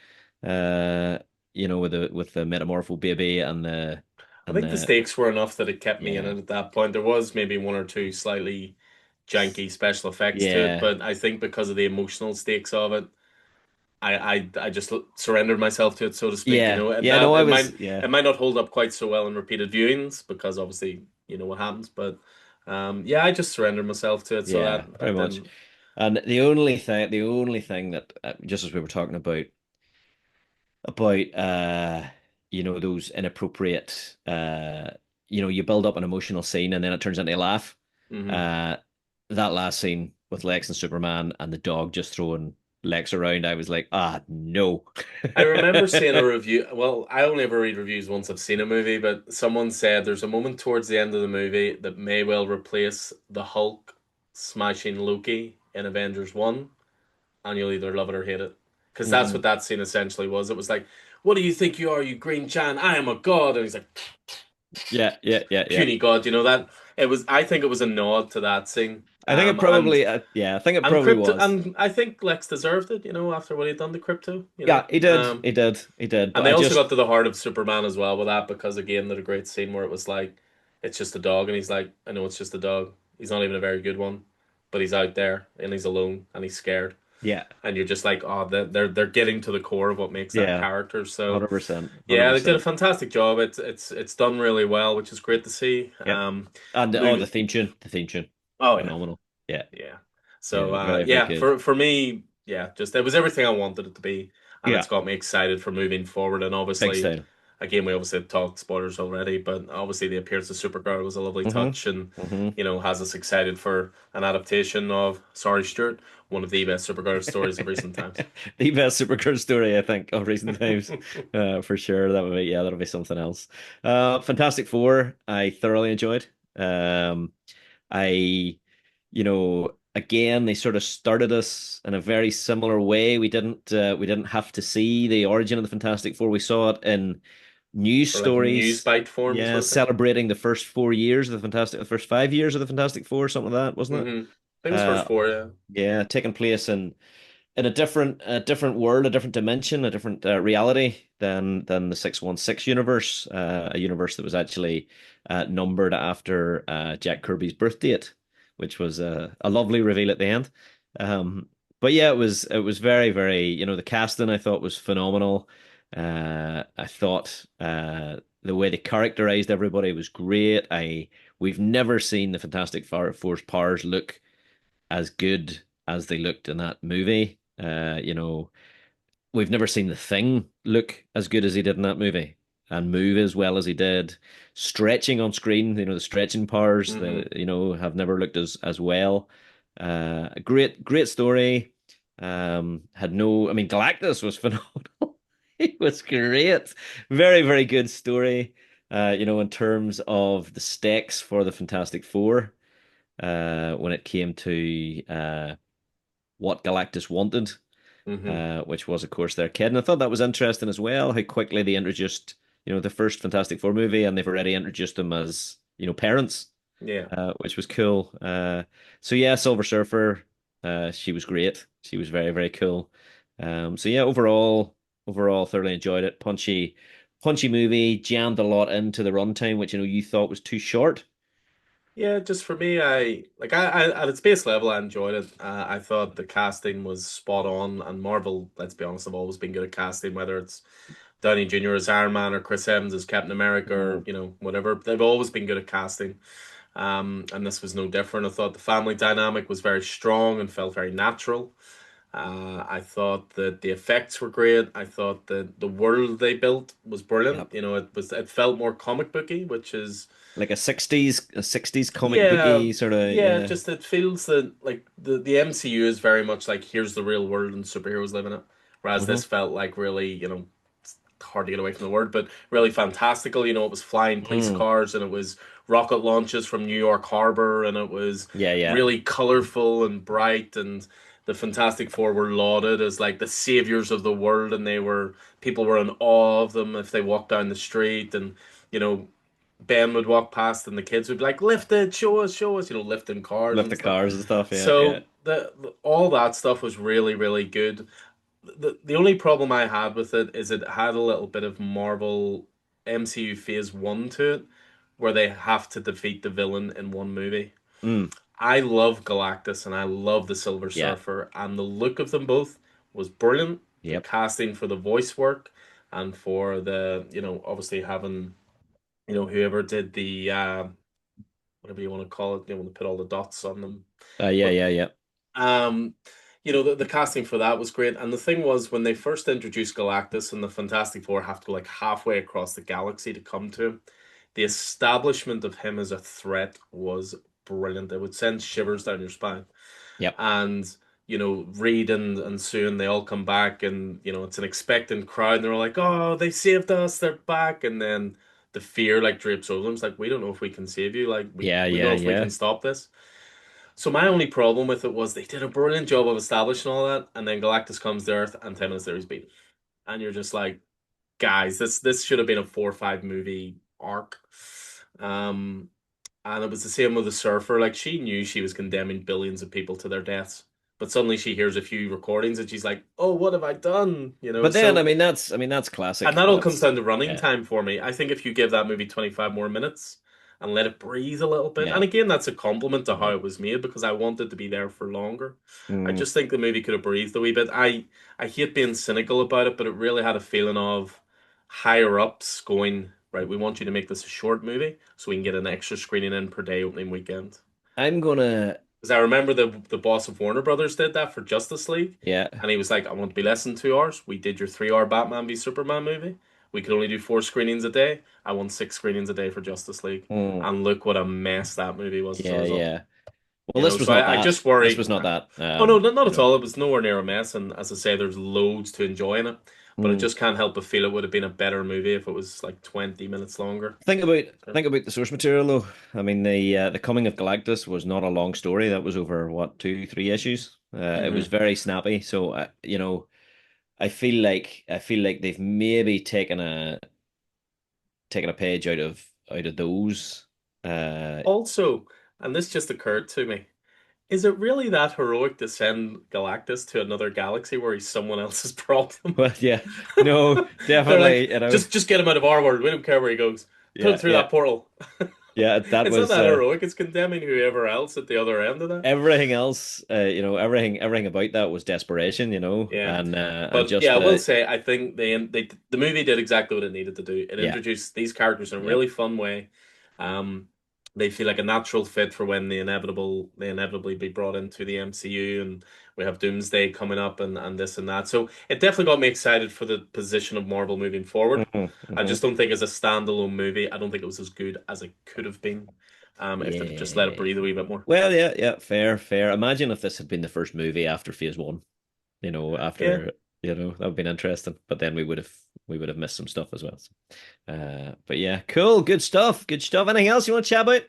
Uh, with the Metamorpho baby and the I and think the the stakes were enough that it kept me in yeah, it at that point. There was maybe one or two slightly janky special effects to it, yeah, but I think because of the emotional stakes of it, I just surrendered myself to it, so to speak. yeah, And yeah. No, that I it was, might yeah, it might not hold up quite so well in repeated viewings because obviously you know what happens, but yeah, I just surrendered myself to it, so yeah, that pretty much. didn't. And the only thing that, just as we were talking about those inappropriate, you build up an emotional scene and then it turns into a laugh. Hmm. Uh, that last scene with Lex and Superman and the dog just throwing Lex around, I was like, ah, no. I remember seeing a review. Well, I only ever read reviews once I've seen a movie, but someone said there's a moment towards the end of the movie that may well replace the Hulk smashing Loki in Avengers 1, and you'll either love it or hate it. Because that's Mm, what that scene essentially was. It was like, what do you think you are, you Green Chan? I am a god. And he's like, yeah, yeah, yeah, yeah. puny god, that? It was, I think it was a nod to that scene. I think it And probably, yeah, I think it and probably Crypto, was. and I think Lex deserved it, after what he'd done to Crypto, Yeah, he did, he did, he did. And But they I also got just, to the heart of Superman as well with that because again, there's a great scene where it was like, it's just a dog, and he's like, I know it's just a dog. He's not even a very good one, but he's out there and he's alone and he's scared, yeah, and you're just like, oh, they're getting to the core of what makes that yeah, character. So 100%, yeah, they did a 100%. fantastic job. It's done really well, which is great to see. Yep. And oh, Movie. the theme tune, Oh yeah. phenomenal. Yeah, Yeah. So yeah, very, very yeah, good. for me, yeah, just it was everything I wanted it to be, and it's Yeah, got me excited for moving forward. And big obviously, style. again, we obviously talked spoilers already, but obviously the appearance of Supergirl was a lovely Mm-hmm. touch, and Mm-hmm. has us excited for an adaptation of Sorry Stuart, one of the best Supergirl stories of recent times. The best Supergirl story, I think, of recent times, for sure. That'll be something else. Fantastic Four, I thoroughly enjoyed. I, again, they sort of started us in a very similar way. We didn't have to see the origin of the Fantastic Four. We saw it in news For like news stories. bite form Yeah, sort of thing. celebrating the first 4 years of the first 5 years of the Fantastic Four, something like that, wasn't it? Hmm. I think it was first Uh, four, yeah. yeah, taking place in a different world, a different dimension, a different reality than the 616 universe, a universe that was actually numbered after Jack Kirby's birth date, which was a lovely reveal at the end. But yeah, it was very, very, the casting I thought was phenomenal. I thought the way they characterized everybody was great. We've never seen the Fantastic Four's powers look as good as they looked in that movie. We've never seen the Thing look as good as he did in that movie and move as well as he did. Stretching on screen, the stretching powers Hmm. that have never looked as well. Great, great story. Had no, I mean, Galactus was phenomenal. He was great. Very, very good story. In terms of the stakes for the Fantastic Four, when it came to what Galactus wanted, Hmm. which was, of course, their kid. And I thought that was interesting as well, how quickly they introduced, the first Fantastic Four movie, and they've already introduced them as, parents, Yeah. which was cool. So yeah, Silver Surfer, she was great. She was very, very cool. So yeah, overall, thoroughly enjoyed it. Punchy movie, jammed a lot into the runtime, which you thought was too short. Yeah, just for me, I at its base level, I enjoyed it. I thought the casting was spot on, and Marvel, let's be honest, have always been good at casting, whether it's Downey Jr. as Iron Man or Chris Evans as Captain America or Mm. whatever. They've always been good at casting, and this was no different. I thought the family dynamic was very strong and felt very natural. I thought that the effects were great. I thought that the world they built was brilliant. Yep. It felt more comic booky, which is. Like a 60s comic Yeah, booky sort of, yeah, yeah. just it feels that like the MCU is very much like here's the real world and superheroes live in it. Whereas Hmm. this felt like really, it's hard to get away from the word, but really fantastical. It was flying police Mm. cars and it was rocket launches from New York Harbor and it was Yeah, yeah. really colorful and bright and the Fantastic Four were lauded as like the saviors of the world and people were in awe of them if they walked down the street and you know Ben would walk past and the kids would be like, "Lift it, show us," lifting cars Lift and the stuff. cars and stuff. Yeah, yeah. So all that stuff was really, really good. The only problem I had with it is it had a little bit of Marvel MCU Phase One to it, where they have to defeat the villain in one movie. Mm. I love Galactus and I love the Silver Yeah. Surfer, and the look of them both was brilliant. The Yep. casting for the voice work and for the obviously having whoever did the whatever you want to call it, they want to put all the dots on them. Yeah, But yeah, yeah. um, the casting for that was great. And the thing was, when they first introduced Galactus and the Fantastic Four have to go like halfway across the galaxy to come to him, the establishment of him as a threat was brilliant. It would send shivers down your spine. Yep. And Reed and Sue, and they all come back, and it's an expectant crowd, and they're all like, "Oh, they saved us, they're back." And then the fear like drapes over them. It's like, we don't know if we can save you. Like, Yeah, we don't yeah, know if we can yeah. stop this. So my only problem with it was they did a brilliant job of establishing all that, and then Galactus comes to Earth, and 10 minutes later he's beaten, and you're just like, guys, this should have been a 4 or 5 movie arc. Um, and it was the same with the surfer. Like, she knew she was condemning billions of people to their deaths, but suddenly she hears a few recordings and she's like, "Oh, what have I done?" But then, So, I mean, that's and classic. that all comes That's down to running yeah, time for me. I think if you give that movie 25 more minutes and let it breathe a little bit, and yeah. again, that's a compliment to how Mhm. it was made because I wanted to be there for longer. I Mm. just think the movie could have breathed a wee bit. I hate being cynical about it, but it really had a feeling of higher ups going, right, we want you to make this a short movie so we can get an extra screening in per day opening weekend. I'm gonna, Because I remember the boss of Warner Brothers did that for Justice League, yeah. and he was like, "I want to be less than 2 hours. We did your 3 hour Batman v Superman movie. We could only do 4 screenings a day. I want 6 screenings a day for Justice League." Mm. And look what a mess that movie was as a Yeah, result. yeah. Well, this was So not I that. just This worry. was not that. Oh no, not at all. It was nowhere near a mess, and as I say, there's loads to enjoy in it. But I Mm. just can't help but feel it would have been a better movie if it was like 20 minutes longer. Think about the source material though. I mean, the coming of Galactus was not a long story. That was over what, two, 3 issues. It was Hmm. very snappy. So I feel like they've maybe taken a page out of those. Uh, Also, and this just occurred to me. Is it really that heroic to send Galactus to another galaxy where he's someone else's problem? but yeah, no, They're like, definitely. just get him out of our world. We don't care where he goes. Put him Yeah, through yeah, that portal. yeah. That It's not was that heroic. It's condemning whoever else at the other end of that. everything else. Everything about that was desperation. Yeah. And But just yeah, I will say I think the movie did exactly what it needed to do. It yeah, introduced these characters in a yep. really fun way. Um, they feel like a natural fit for when they inevitably be brought into the MCU, and we have Doomsday coming up, and this and that. So it definitely got me excited for the position of Marvel moving forward. Hmm, I hmm. just don't think as a standalone movie, I don't think it was as good as it could have been, if they'd just let it Yeah. breathe a wee bit more. Well, yeah, yeah. Fair, fair. Imagine if this had been the first movie after Phase One. Yeah. After that would have been interesting. But then we would have missed some stuff as well. So, but yeah, cool, good stuff, good stuff. Anything else you want to chat about?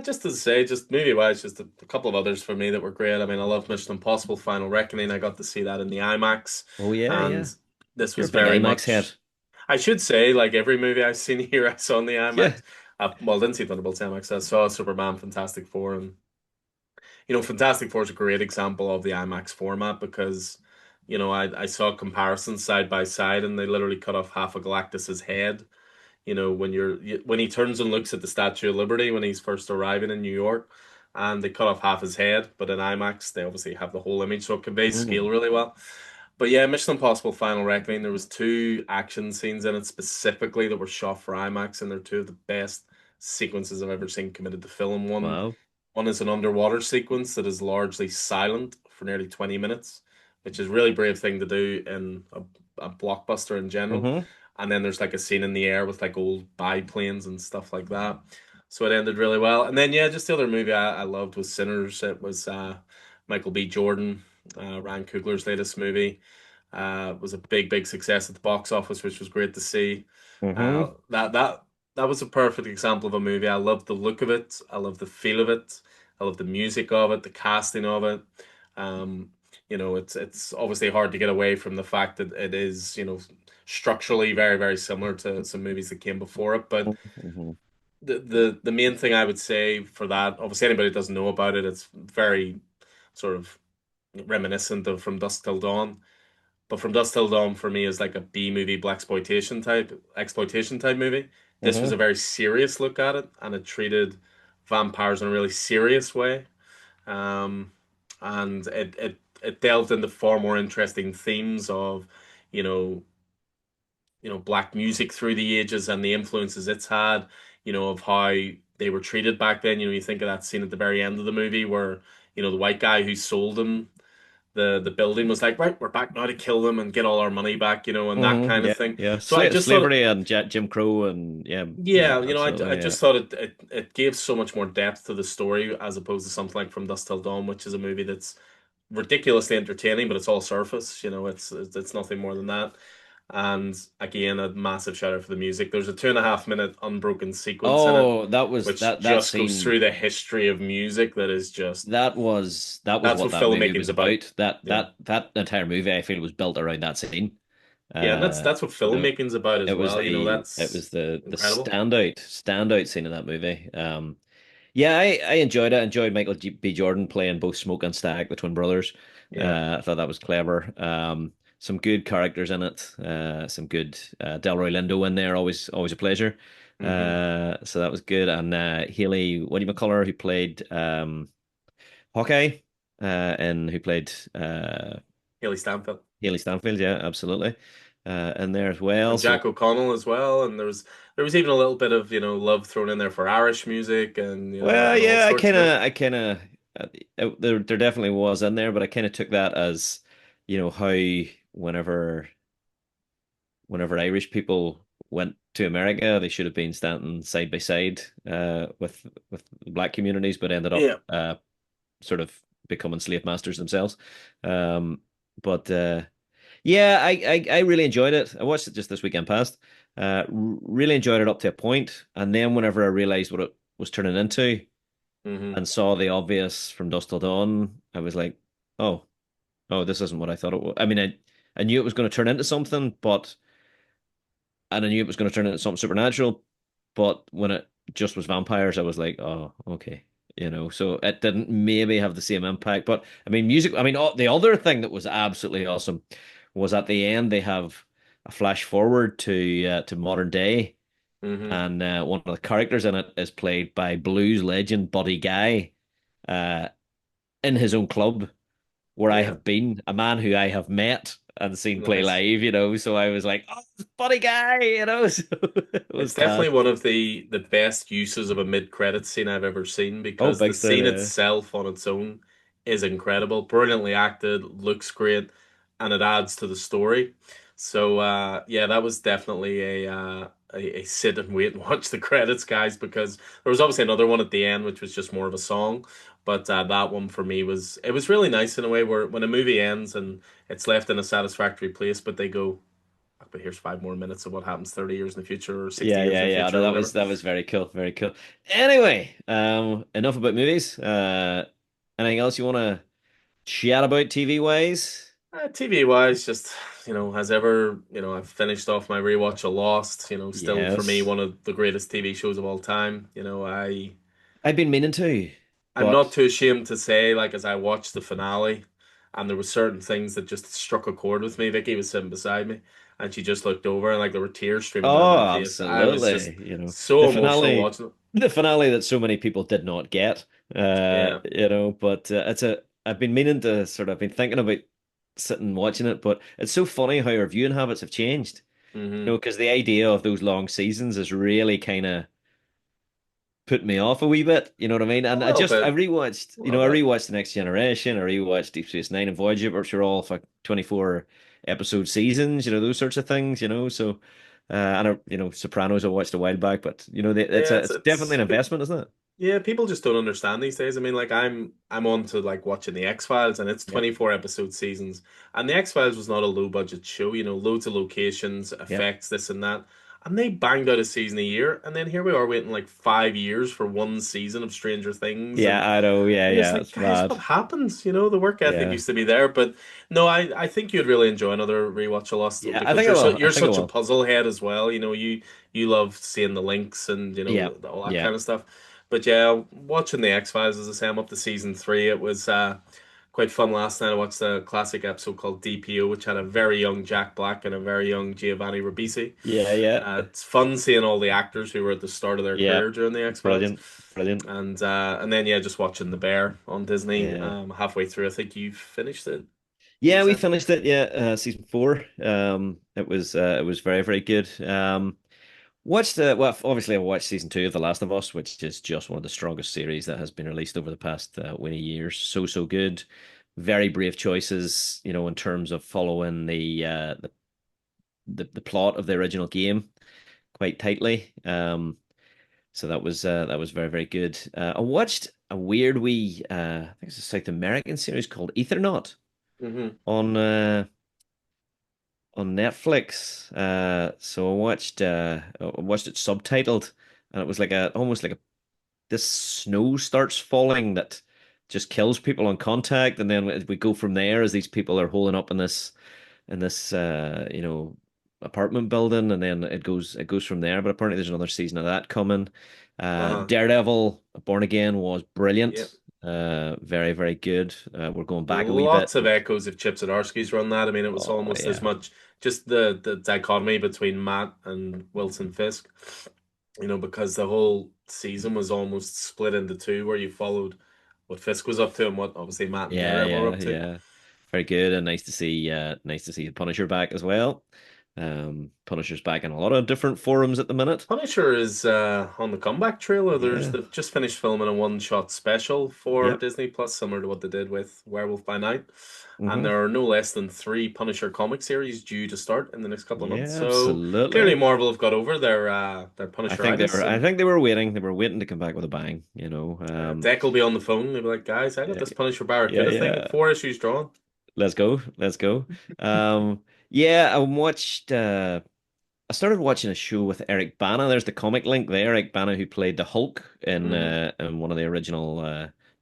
Just to say, just movie wise, just a couple of others for me that were great. I mean, I love Mission Impossible: Final Reckoning. I got to see that in the IMAX, Oh yeah, and yeah. this You're was a big very IMAX head. much. I should say, like every movie I've seen here, I saw in the Yeah. IMAX. Well, I didn't see Thunderbolts IMAX. I saw Superman, Fantastic Four, and Fantastic Four is a great example of the IMAX format because I saw comparisons side by side, and they literally cut off half of Galactus's head. When he turns and looks at the Statue of Liberty when he's first arriving in New York, and they cut off half his head, but in IMAX they obviously have the whole image, so it conveys scale Mm, really well. But yeah, Mission Impossible: Final Reckoning. There was two action scenes in it specifically that were shot for IMAX, and they're two of the best sequences I've ever seen committed to film. wow. One is an underwater sequence that is largely silent for nearly 20 minutes, which is a really brave thing to do in a blockbuster in general. Mm-hmm. And then there's like a scene in the air with like old biplanes and stuff like that. So it ended really well. And then yeah, just the other movie I loved was Sinners. It was Michael B. Jordan, Ryan Coogler's latest movie. Was a big success at the box office, which was great to see. Mm-hmm. That was a perfect example of a movie. I love the look of it. I love the feel of it. I love the music of it, the casting of it. Um, it's obviously hard to get away from the fact that it is, structurally very similar to some movies that came before it. But Mm-hmm. the main thing I would say for that, obviously anybody that doesn't know about it, it's very sort of reminiscent of From Dusk Till Dawn. But From Dusk Till Dawn for me is like a B movie black exploitation type movie. This was Mm-hmm. a very serious look at it, and it treated vampires in a really serious way. Um, and it delved into far more interesting themes of, you know, black music through the ages and the influences it's had, of how they were treated back then. You think of that scene at the very end of the movie where, the white guy who sold him the building was like, right, we're back now to kill them and get all our money back, and that kind of Yeah, thing. yeah. So I just thought, Slavery and Jim Crow and yeah, yeah, yeah, I absolutely. Yeah. just thought it gave so much more depth to the story as opposed to something like From Dusk Till Dawn, which is a movie that's ridiculously entertaining, but it's all surface. It's nothing more than that. And again, a massive shout out for the music. There's a 2.5 minute unbroken sequence in it, Oh, that was which that just goes scene. through the history of music. That is just That was that's what what that movie filmmaking's was about. about. That Yeah, that that entire movie, I feel, was built around that scene. yeah, and that's Uh, that's what you know, filmmaking's about it as was well. it That's was the incredible. standout scene in that movie. Yeah, I enjoyed it. I enjoyed B. Jordan playing both Smoke and Stag, the twin brothers. Yeah. I thought that was clever. Some good characters in it. Some good Delroy Lindo in there. Always a pleasure. Hmm. So that was good. And Haley, what do you call her, who played Hawkeye, and who played Haley Stanfield Haley Stanfield? Yeah, absolutely. In there as well. and So Jack O'Connell as well, and there was even a little bit of love thrown in there for Irish music and well, and all yeah, sorts of it. I kind of, there definitely was in there, but I kind of took that as, how whenever, whenever Irish people went to America, they should have been standing side by side, with the black communities, but ended up, Yeah. sort of becoming slave masters themselves. Um, but yeah, I really enjoyed it. I watched it just this weekend past. Really enjoyed it up to a point, and then whenever I realized what it was turning into, Hmm. and saw the obvious From Dusk Till Dawn, I was like, oh, oh, this isn't what I thought it was. I mean, I knew it was going to turn into something, but and I knew it was going to turn into something supernatural, but when it just was vampires, I was like, oh, okay. So it didn't maybe have the same impact. But I mean, music, I mean, the other thing that was absolutely awesome was at the end, they have a flash forward to modern day, Hmm. and one of the characters in it is played by blues legend Buddy Guy, uh, in his own club where I Yeah. have been, a man who I have met and seen play Nice. live. So I was like, oh, it's Buddy Guy. So it was It's class. definitely one of the best uses of a mid-credits scene I've ever seen Oh, because the big scene time. itself on its own is incredible, brilliantly acted, looks great, and it adds to the story. So yeah, that was definitely a sit and wait and watch the credits, guys, because there was obviously another one at the end which was just more of a song, but that one for me was really nice in a way where when a movie ends and it's left in a satisfactory place, but they go, but here's 5 more minutes of what happens 30 years in the future or 60 Yeah, years yeah, in the yeah. No, future or whatever. that was very cool, very cool. Anyway, enough about movies. Anything else you want to chat about TV wise? TV wise, just, as ever, I've finished off my rewatch of Lost, still for me Yes, one of the greatest TV shows of all time. I've been meaning to, I'm not but too ashamed to say, like, as I watched the finale, and there were certain things that just struck a chord with me. Vicky was sitting beside me, and she just looked over, and like there were tears streaming down oh, my face. I was just absolutely. so The emotional finale, watching it. the finale that so many people did not get. Yeah. But I've been meaning to sort of been thinking about sitting and watching it, but it's so funny how our viewing habits have changed. Hmm. Because the idea of those long seasons is really kind of put me off a wee bit. You know what I mean? A And little bit. I A little bit. rewatched The Next Generation, I rewatched Deep Space Nine and Voyager, which are all for 24 episode seasons, those sorts of things, So, and Sopranos I watched a while back, but Yeah, it's definitely an investment, isn't it? yeah, people just don't understand these days. I mean, like I'm on to like watching the X-Files and it's Yep. 24 episode seasons. And the X-Files was not a low budget show, loads of locations, Yep. effects, this and that. And they banged out a season a year, and then here we are waiting like 5 years for one season of Stranger Things, and Yeah, I know. Yeah, you're just yeah, like, it's guys, mad. what happens? The work ethic Yeah. used to be there, but no, I think you'd really enjoy another rewatch of Lost Yeah, I because think I you're will. I you're think I such a will. puzzle head as well. You love seeing the links and Yeah. all that Yeah. kind of stuff. But yeah, watching the X-Files, as I say, I'm up to season three. It was quite fun last night. I watched a classic episode called DPO, which had a very young Jack Black and a very young Giovanni Ribisi. Yeah, yeah. It's fun seeing all the actors who were at the start of their Yeah. career during the X-Files. Brilliant. Brilliant. And then yeah, just watching The Bear on Disney. Yeah. Halfway through, I think you've finished it. You Yeah, we said. finished it. Yeah, season four. It was very very good. Obviously I watched season two of The Last of Us, which is just one of the strongest series that has been released over the past 20 years. So good. very brave choices, in terms of following the plot of the original game quite tightly. So that was very, very good. I watched a weird wee I think it's a South American series called Ethernaut Hmm. on on Netflix. So I watched it subtitled, and it was like a almost like a this snow starts falling that just kills people on contact, and then we go from there as these people are holding up in this apartment building, and then it goes from there. But apparently there's another season of that coming. Uh-huh. Daredevil Born Again was Yeah. brilliant. Very, very good. We're going back a wee bit. Lots of echoes of Chip Zdarsky's run that. I mean, it was Oh almost as yeah. much just the dichotomy between Matt and Wilson Fisk, because the whole season was almost split into two, where you followed what Fisk was up to and what obviously Matt and Yeah, Daredevil were yeah, up to. yeah. Very good, and nice to see the Punisher back as well. Punisher's back in a lot of different forums at the minute. Punisher is on the comeback trailer. Yeah. They've just finished filming a one-shot special for Yep. Disney Plus, similar to what they did with Werewolf by Night. And Hmm. there are no less than three Punisher comic series due to start in the next couple of months. Yeah, So clearly, absolutely. Marvel have got over their I think they Punisheritis, were I and think they were waiting. They were waiting to come back with a bang. Deck will be on the phone. They'll be like, "Guys, I got Yeah, this Punisher yeah, Barracuda thing. yeah. 4 issues drawn." Let's go. Let's go. Yeah, I started watching a show with Eric Bana. There's the comic link there. Eric Bana, who played the Hulk in one of the original,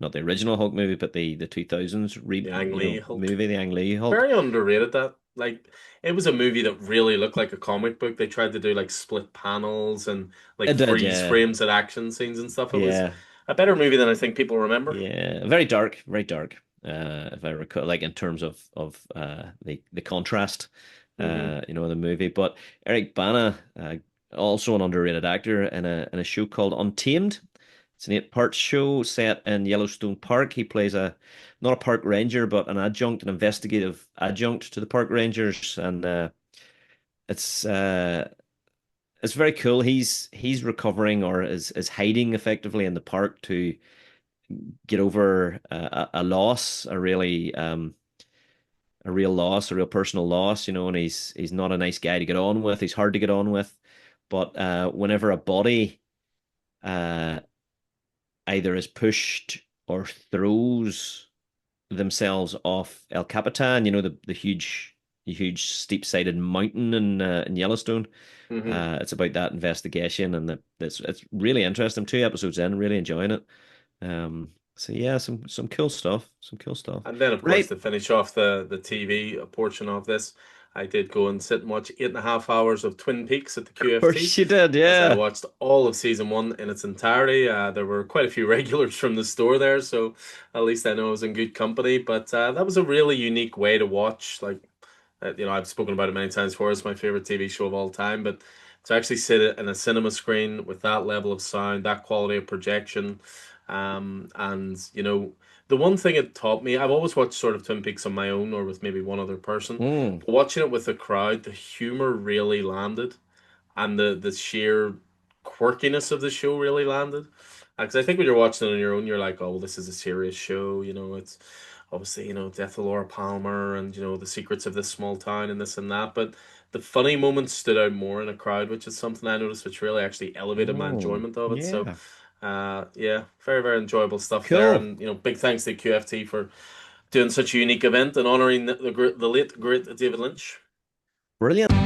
not the original Hulk movie, but the 2000s The Ang Lee Hulk. movie, the Ang Lee Hulk. Very underrated that. Like it was a movie that really looked like a comic book. They tried to do like split panels and like It did, freeze yeah, frames at action scenes and stuff. It was yeah. a better movie than I think people remember. Yeah, very dark, very dark. If I recall, like in terms of the contrast, Hmm. the movie. But Eric Bana, also an underrated actor in a show called Untamed. It's an eight-part show set in Yellowstone Park. He plays not a park ranger, but an investigative adjunct to the park rangers, and it's uh, it's very cool. He's recovering or is hiding effectively in the park to get over a loss, a real loss, a real personal loss, and he's not a nice guy to get on with. He's hard to get on with, but whenever a body uh, either is pushed or throws themselves off El Capitan, the huge steep-sided mountain in Yellowstone. Hmm. It's about that investigation, and it's really interesting. 2 episodes in, really enjoying it. So yeah, some cool stuff. Some cool stuff. And then, of course, Right. to finish off the TV portion of this, I did go and sit and watch 8.5 hours of Twin Peaks at the Of QFT, course you did, as I yeah. watched all of season one in its entirety. There were quite a few regulars from the store there, so at least I know I was in good company. But that was a really unique way to watch. Like, I've spoken about it many times before. It's my favorite TV show of all time, but to actually sit in a cinema screen with that level of sound, that quality of projection, and the one thing it taught me, I've always watched sort of Twin Peaks on my own or with maybe one other person, Mm. but watching it with a crowd, the humor really landed, and the sheer quirkiness of the show really landed. Because I think when you're watching it on your own, you're like, oh, well, this is a serious show. It's obviously, death of Laura Palmer and, the secrets of this small town and this and that. But the funny moments stood out more in a crowd, which is something I noticed, which really actually elevated my Mm. enjoyment of it. So, Yeah. yeah, very, very enjoyable stuff there. Cool. And, big thanks to QFT for doing such a unique event and honoring the late, great David Lynch. Brilliant.